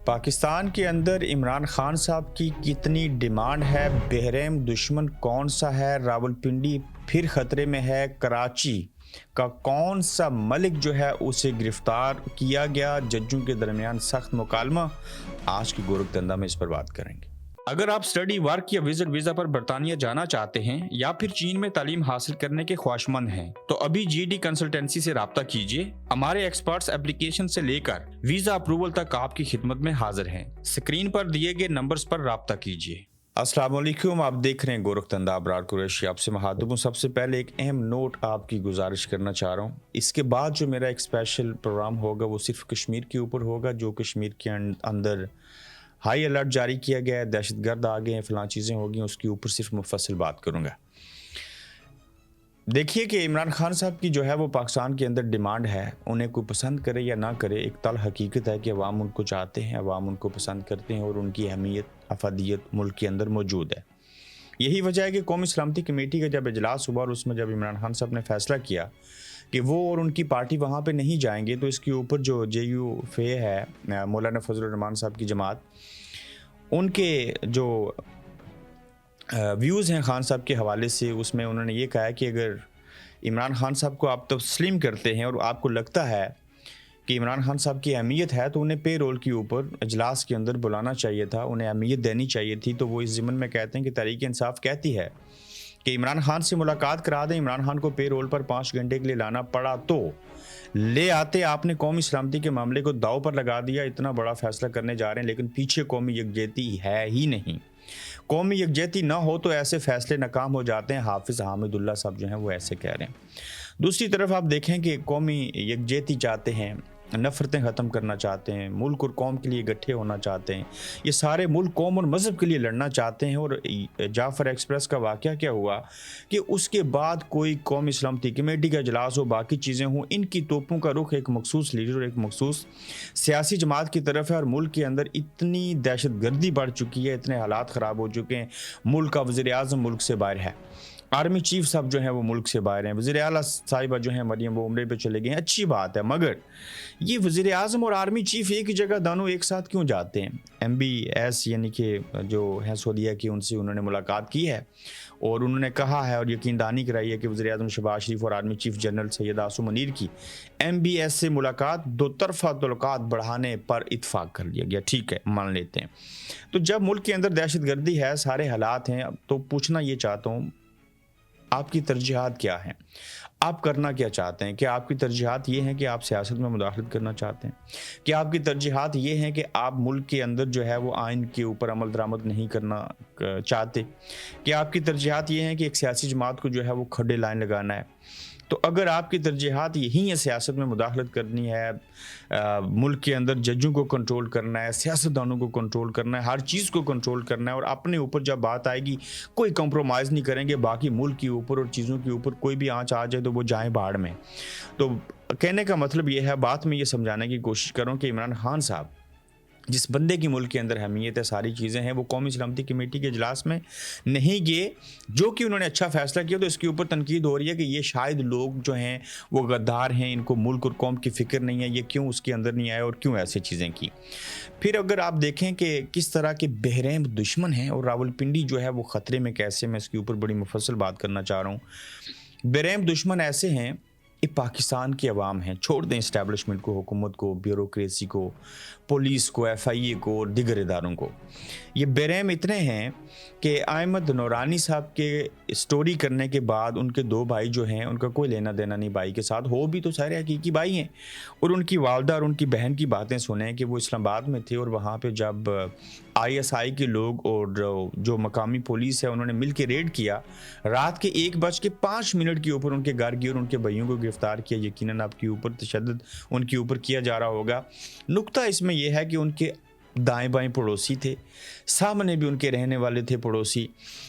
پاکستان کے اندر عمران خان صاحب کی کتنی ڈیمانڈ ہے؟ بحرین دشمن کون سا ہے؟ راولپنڈی پھر خطرے میں ہے؟ کراچی کا کون سا ملک جو ہے اسے گرفتار کیا گیا؟ ججوں کے درمیان سخت مکالمہ۔ آج کی گورکھدنڈا میں اس پر بات کریں گے۔ اگر آپ سٹڈی، ورک یا وزٹ ویزا پر برطانیہ جانا چاہتے ہیں یا پھر چین میں تعلیم حاصل کرنے کے خواہشمند ہیں تو ابھی جی ڈی کنسلٹنسی سے رابطہ کیجئے۔ ہمارے ایکسپرٹس اپلیکیشن سے لے کر ویزا اپروول تک آپ کی خدمت میں حاضر ہیں۔ اسکرین پر دیے گئے نمبرز پر رابطہ کیجئے۔ السلام علیکم، آپ دیکھ رہے ہیں گورکھدنڈا، ابرار قریشی آپ سے مخاطب ہوں۔ سب سے پہلے ایک اہم نوٹ آپ کی گزارش کرنا چاہ رہا ہوں۔ اس کے بعد جو میرا ایک اسپیشل پروگرام ہوگا وہ صرف کشمیر کے اوپر ہوگا، جو کشمیر کے اندر ہائی الرٹ جاری کیا گیا ہے، دہشت گرد آ گئے ہیں، فلاں چیزیں ہوگی، اس کے اوپر صرف مفصل بات کروں گا۔ دیکھیے کہ عمران خان صاحب کی جو ہے وہ پاکستان کے اندر ڈیمانڈ ہے، انہیں کوئی پسند کرے یا نہ کرے، ایک تل حقیقت ہے کہ عوام ان کو چاہتے ہیں، عوام ان کو پسند کرتے ہیں اور ان کی اہمیت، افادیت ملک کے اندر موجود ہے۔ یہی وجہ ہے کہ قومی سلامتی کمیٹی کا جب اجلاس ہوا اور اس میں جب عمران خان صاحب نے فیصلہ کیا کہ وہ اور ان کی پارٹی وہاں پہ نہیں جائیں گے، تو اس کے اوپر جو جے یو فے ہے، مولانا فضل الرحمان صاحب کی جماعت، ان کے جو ویوز ہیں خان صاحب کے حوالے سے، اس میں انہوں نے یہ کہا کہ اگر عمران خان صاحب کو آپ تسلیم کرتے ہیں اور آپ کو لگتا ہے کہ عمران خان صاحب کی اہمیت ہے تو انہیں پے رول کے اوپر اجلاس کے اندر بلانا چاہیے تھا، انہیں اہمیت دینی چاہیے تھی۔ تو وہ اس ضمن میں کہتے ہیں کہ تحریک انصاف کہتی ہے کہ عمران خان سے ملاقات کرا دیں، عمران خان کو پے رول پر 5 گھنٹے کے لیے لانا پڑا تو لے آتے۔ آپ نے قومی سلامتی کے معاملے کو داؤ پر لگا دیا، اتنا بڑا فیصلہ کرنے جا رہے ہیں لیکن پیچھے قومی یکجہتی ہے ہی نہیں۔ قومی یکجہتی نہ ہو تو ایسے فیصلے ناکام ہو جاتے ہیں۔ حافظ حامد اللہ صاحب جو ہیں وہ ایسے کہہ رہے ہیں۔ دوسری طرف آپ دیکھیں کہ قومی یکجہتی چاہتے ہیں، نفرتیں ختم کرنا چاہتے ہیں، ملک اور قوم کے لیے اکٹھے ہونا چاہتے ہیں، یہ سارے ملک، قوم اور مذہب کے لیے لڑنا چاہتے ہیں۔ اور جعفر ایکسپریس کا واقعہ کیا ہوا کہ اس کے بعد کوئی قومی سلامتی کمیٹی کا اجلاس ہو، باقی چیزیں ہوں، ان کی توپوں کا رخ ایک مخصوص لیڈر اور ایک مخصوص سیاسی جماعت کی طرف ہے۔ اور ملک کے اندر اتنی دہشت گردی بڑھ چکی ہے، اتنے حالات خراب ہو چکے ہیں، ملک کا وزیر اعظم ملک سے باہر ہے، آرمی چیف صاحب جو ہیں وہ ملک سے باہر ہیں، وزیر اعلیٰ صاحبہ جو ہیں مریم وہ عمرے پہ چلے گئے ہیں، اچھی بات ہے، مگر یہ وزیر اعظم اور آرمی چیف ایک ہی جگہ دونوں ایک ساتھ کیوں جاتے ہیں؟ ایم بی ایس یعنی کہ جو ہے سعودیہ کی، ان سے انہوں نے ملاقات کی ہے اور انہوں نے کہا ہے اور یقین دہانی کرائی ہے کہ وزیر اعظم شہباز شریف اور آرمی چیف جنرل سید آصف منیر کی ایم بی ایس سے ملاقات دو طرفہ تعلقات بڑھانے پر اتفاق کر لیا گیا۔ ٹھیک ہے، مان لیتے ہیں۔ تو جب ملک کے اندر دہشت گردی ہے، سارے حالات ہیں، تو پوچھنا یہ چاہتا ہوں آپ کی ترجیحات کیا ہیں؟ آپ کرنا کیا چاہتے ہیں؟ کہ آپ کی ترجیحات یہ ہیں کہ آپ سیاست میں مداخلت کرنا چاہتے ہیں؟ کہ آپ کی ترجیحات یہ ہیں کہ آپ ملک کے اندر جو ہے وہ آئین کے اوپر عمل درآمد نہیں کرنا چاہتے؟ کہ آپ کی ترجیحات یہ ہیں کہ ایک سیاسی جماعت کو جو ہے وہ کھڈے لائن لگانا ہے؟ تو اگر آپ کی ترجیحات یہی ہیں، سیاست میں مداخلت کرنی ہے، ملک کے اندر ججوں کو کنٹرول کرنا ہے، سیاستدانوں کو کنٹرول کرنا ہے، ہر چیز کو کنٹرول کرنا ہے، اور اپنے اوپر جب بات آئے گی کوئی کمپرومائز نہیں کریں گے، باقی ملک کے اوپر اور چیزوں کے اوپر کوئی بھی آنچ آ جائے تو وہ جائیں بھاڑ میں۔ تو کہنے کا مطلب یہ ہے، بات میں یہ سمجھانے کی کوشش کروں کہ عمران خان صاحب جس بندے کی ملک کے اندر اہمیت ہے، ساری چیزیں ہیں، وہ قومی سلامتی کمیٹی کے اجلاس میں نہیں گئے، جو کہ انہوں نے اچھا فیصلہ کیا۔ تو اس کے اوپر تنقید ہو رہی ہے کہ یہ شاید لوگ جو ہیں وہ غدار ہیں، ان کو ملک اور قوم کی فکر نہیں ہے، یہ کیوں اس کے اندر نہیں آئے اور کیوں ایسے چیزیں کی۔ پھر اگر آپ دیکھیں کہ کس طرح کے بحرین دشمن ہیں اور راولپنڈی جو ہے وہ خطرے میں کیسے، میں اس کے اوپر بڑی مفصل بات کرنا چاہ رہا ہوں۔ بحرین دشمن ایسے ہیں، یہ پاکستان کی عوام ہیں، چھوڑ دیں اسٹیبلشمنٹ کو، حکومت کو، بیوروکریسی کو، پولیس کو، ایف آئی اے کو اور دیگر اداروں کو۔ یہ بیریم اتنے ہیں کہ احمد نورانی صاحب کے سٹوری کرنے کے بعد ان کے 2 بھائی جو ہیں، ان کا کوئی لینا دینا نہیں بھائی کے ساتھ، ہو بھی تو سارے حقیقی بھائی ہیں، اور ان کی والدہ اور ان کی بہن کی باتیں سنیں کہ وہ اسلام آباد میں تھے اور وہاں پہ جب آئی ایس آئی کے لوگ اور جو مقامی پولیس ہے انہوں نے مل کے ریڈ کیا، رات کے 1:05 کے اوپر ان کے گھر گئے اور ان کے بھائیوں کو گرفتار کیا۔ یقیناً آپ کے اوپر تشدد ان کے اوپر کیا جا رہا ہوگا۔ نقطہ اس میں یہ ہے کہ ان کے دائیں بائیں پڑوسی تھے، سامنے بھی ان کے رہنے والے تھے پڑوسی،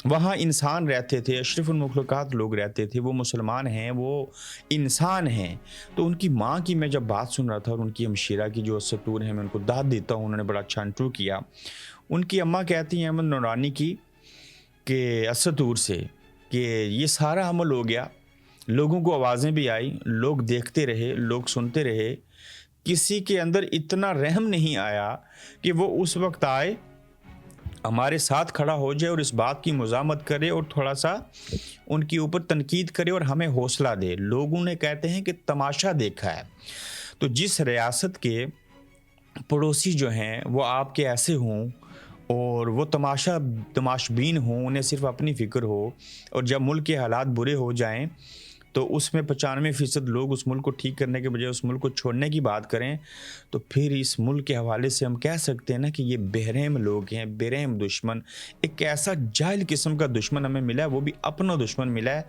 وہاں انسان رہتے تھے، اشرف المخلوقات لوگ رہتے تھے، وہ مسلمان ہیں، وہ انسان ہیں۔ تو ان کی ماں کی میں جب بات سن رہا تھا اور ان کی ہمشیرہ کی جو اسطور ہے، میں ان کو داد دیتا ہوں، انہوں نے بڑا اچھا انٹرو کیا۔ ان کی اماں کہتی ہیں احمد نورانی کی کہ اسطور سے کہ یہ سارا عمل ہو گیا، لوگوں کو آوازیں بھی آئی، لوگ دیکھتے رہے، لوگ سنتے رہے، کسی کے اندر اتنا رحم نہیں آیا کہ وہ اس وقت آئے, ہمارے ساتھ کھڑا ہو جائے اور اس بات کی مزاحمت کرے اور تھوڑا سا ان کے اوپر تنقید کرے اور ہمیں حوصلہ دے. لوگوں نے کہتے ہیں کہ تماشا دیکھا ہے. تو جس ریاست کے پڑوسی جو ہیں وہ آپ کے ایسے ہوں اور وہ تماشبین ہوں, انہیں صرف اپنی فکر ہو, اور جب ملک کے حالات برے ہو جائیں تو اس میں 95% لوگ اس ملک کو ٹھیک کرنے کے بجائے اس ملک کو چھوڑنے کی بات کریں, تو پھر اس ملک کے حوالے سے ہم کہہ سکتے ہیں نا کہ یہ بے-رحم لوگ ہیں, بے-رحم دشمن. ایک ایسا جاہل قسم کا دشمن ہمیں ملا ہے, وہ بھی اپنا دشمن ملا ہے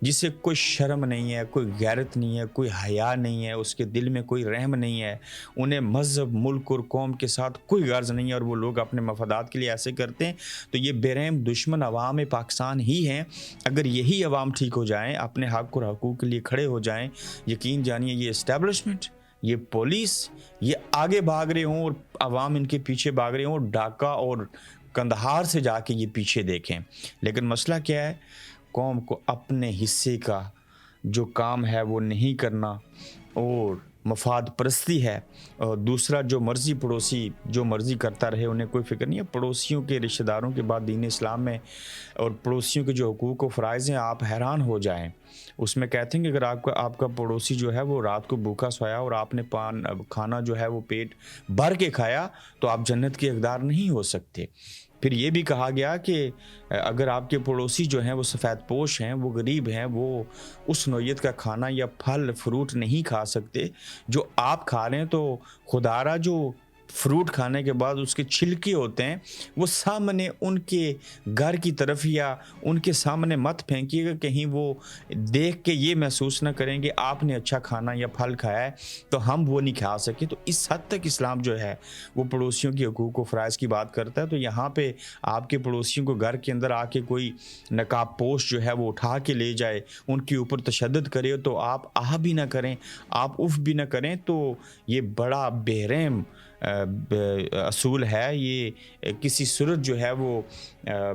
جسے کوئی شرم نہیں ہے, کوئی غیرت نہیں ہے, کوئی حیا نہیں ہے, اس کے دل میں کوئی رحم نہیں ہے, انہیں مذہب, ملک اور قوم کے ساتھ کوئی غرض نہیں ہے, اور وہ لوگ اپنے مفادات کے لیے ایسے کرتے ہیں. تو یہ بے-رحم دشمن عوام پاکستان ہی ہیں. اگر یہی عوام ٹھیک ہو جائیں, اپنے حق اور حقوق کے لیے کھڑے ہو جائیں, یقین جانیے یہ اسٹیبلشمنٹ, یہ پولیس, یہ آگے بھاگ رہے ہوں اور عوام ان کے پیچھے بھاگ رہے ہوں, ڈھاکہ اور کندہار سے جا کے یہ پیچھے دیکھیں. لیکن مسئلہ کیا ہے, قوم کو اپنے حصے کا جو کام ہے وہ نہیں کرنا, اور مفاد پرستی ہے. اور دوسرا, جو مرضی پڑوسی جو مرضی کرتا رہے, انہیں کوئی فکر نہیں ہے. پڑوسیوں کے رشتہ داروں کے بعد دین اسلام میں اور پڑوسیوں کے جو حقوق و فرائض ہیں, آپ حیران ہو جائیں. اس میں کہتے ہیں کہ اگر آپ کا پڑوسی جو ہے وہ رات کو بھوکا سویا اور آپ نے کھانا جو ہے وہ پیٹ بھر کے کھایا, تو آپ جنت کے حقدار نہیں ہو سکتے. پھر یہ بھی کہا گیا کہ اگر آپ کے پڑوسی جو ہیں وہ سفید پوش ہیں, وہ غریب ہیں, وہ اس نوعیت کا کھانا یا پھل فروٹ نہیں کھا سکتے جو آپ کھا رہے ہیں, تو خدا را جو فروٹ کھانے کے بعد اس کے چھلکے ہوتے ہیں وہ سامنے ان کے گھر کی طرف یا ان کے سامنے مت پھینکیے گا, کہیں وہ دیکھ کے یہ محسوس نہ کریں کہ آپ نے اچھا کھانا یا پھل کھایا ہے تو ہم وہ نہیں کھا سکے. تو اس حد تک اسلام جو ہے وہ پڑوسیوں کے حقوق و فرائض کی بات کرتا ہے. تو یہاں پہ آپ کے پڑوسیوں کو گھر کے اندر آ کے کوئی نقاب پوش جو ہے وہ اٹھا کے لے جائے, ان کے اوپر تشدد کرے, تو آپ آہ بھی نہ کریں, آپ اف بھی نہ کریں, تو یہ بڑا بے-رحم اصول ہے. یہ کسی صورت جو ہے وہ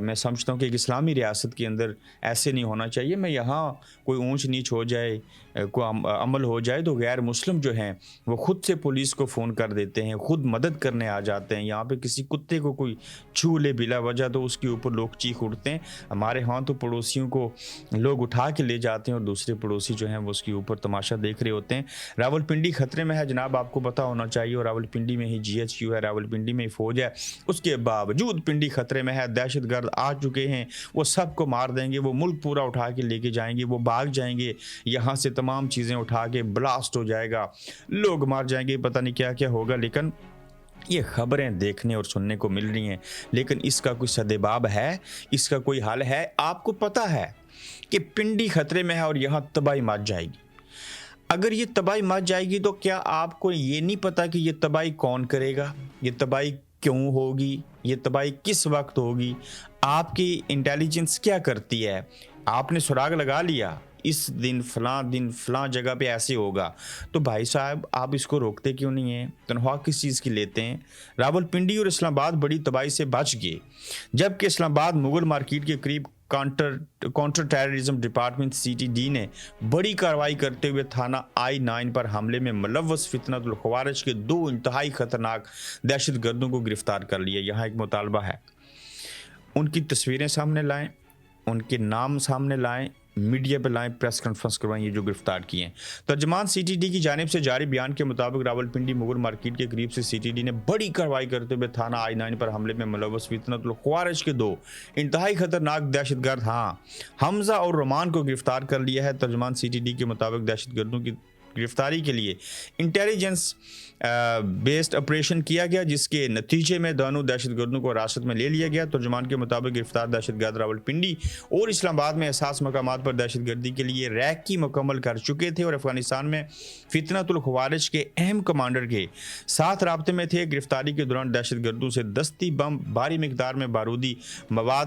میں سمجھتا ہوں کہ ایک اسلامی ریاست کے اندر ایسے نہیں ہونا چاہیے. میں یہاں کوئی اونچ نیچ ہو جائے, کوئی عمل ہو جائے, تو غیر مسلم جو ہیں وہ خود سے پولیس کو فون کر دیتے ہیں, خود مدد کرنے آ جاتے ہیں. یہاں پہ کسی کتے کو کوئی چھو لے بلا وجہ تو اس کے اوپر لوگ چیخ اٹھتے ہیں. ہمارے ہاں تو پڑوسیوں کو لوگ اٹھا کے لے جاتے ہیں اور دوسرے پڑوسی جو ہیں وہ اس کے اوپر تماشا دیکھ رہے ہوتے ہیں. راولپنڈی خطرے میں ہے جناب, آپ کو پتہ ہونا چاہیے, اور راولپنڈی میں ہی GHQ ہے, راولپنڈی میں ہی فوج ہے. اس کے باوجود پنڈی خطرے میں ہے, دہشت گرد آ چکے ہیں, وہ سب کو مار دیں گے, وہ ملک پورا اٹھا کے لے کے جائیں گے, وہ بھاگ جائیں گے یہاں سے, تمام چیزیں اٹھا کے بلاسٹ ہو جائے گا, لوگ مار جائیں گے, پتہ نہیں کیا کیا ہوگا. لیکن یہ خبریں دیکھنے اور سننے کو مل رہی ہیں, لیکن اس کا کوئی سدباب ہے, اس کا کوئی حل ہے؟ آپ کو پتہ ہے کہ پنڈی خطرے میں ہے اور یہاں تباہی مچ جائے گی. اگر یہ تباہی مچ جائے گی تو کیا آپ کو یہ نہیں پتا کہ یہ تباہی کون کرے گا, یہ تباہی کیوں ہوگی, یہ تباہی کس وقت ہوگی, آپ کی انٹیلیجنس کیا کرتی ہے؟ آپ نے سراغ لگا لیا اس دن فلاں جگہ پہ ایسے ہوگا, تو بھائی صاحب آپ اس کو روکتے کیوں نہیں ہیں؟ تنخواہ کس چیز کی لیتے ہیں؟ راولپنڈی اور اسلام آباد بڑی تباہی سے بچ گئے, جبکہ اسلام آباد مغل مارکیٹ کے قریب کانٹر ٹیررزم ڈپارٹمنٹ CTD نے بڑی کارروائی کرتے ہوئے تھانہ I-9 پر حملے میں ملوث فتنۃ الخوارج کے 2 انتہائی خطرناک دہشت گردوں کو گرفتار کر لیا. یہاں ایک مطالبہ ہے, ان کی تصویریں سامنے لائیں, ان کے نام سامنے لائیں, میڈیا پہ لائیں, پریس کانفرنس کروائیں, یہ جو گرفتار کیے ہیں. ترجمان CTD کی جانب سے جاری بیان کے مطابق راولپنڈی مغل مارکیٹ کے قریب سے CTD نے بڑی کارروائی کرتے ہوئے تھانہ I-9 پر حملے میں ملوث فتنۃ الخوارج کے 2 انتہائی خطرناک دہشت گرد حمزہ اور رومان کو گرفتار کر لیا ہے. ترجمان CTD کے مطابق دہشت گردوں کی گرفتاری کے لیے انٹیلیجنس بیسڈ آپریشن کیا گیا, جس کے نتیجے میں دونوں دہشت گردوں کو حراست میں لے لیا گیا. ترجمان کے مطابق گرفتار دہشت گرد راولپنڈی اور اسلام آباد میں حساس مقامات پر دہشت گردی کے لیے ریکی مکمل کر چکے تھے اور افغانستان میں فتنۃ الخوارج کے اہم کمانڈر کے ساتھ رابطے میں تھے. گرفتاری کے دوران دہشت گردوں سے دستی بم, بھاری مقدار میں بارودی مواد,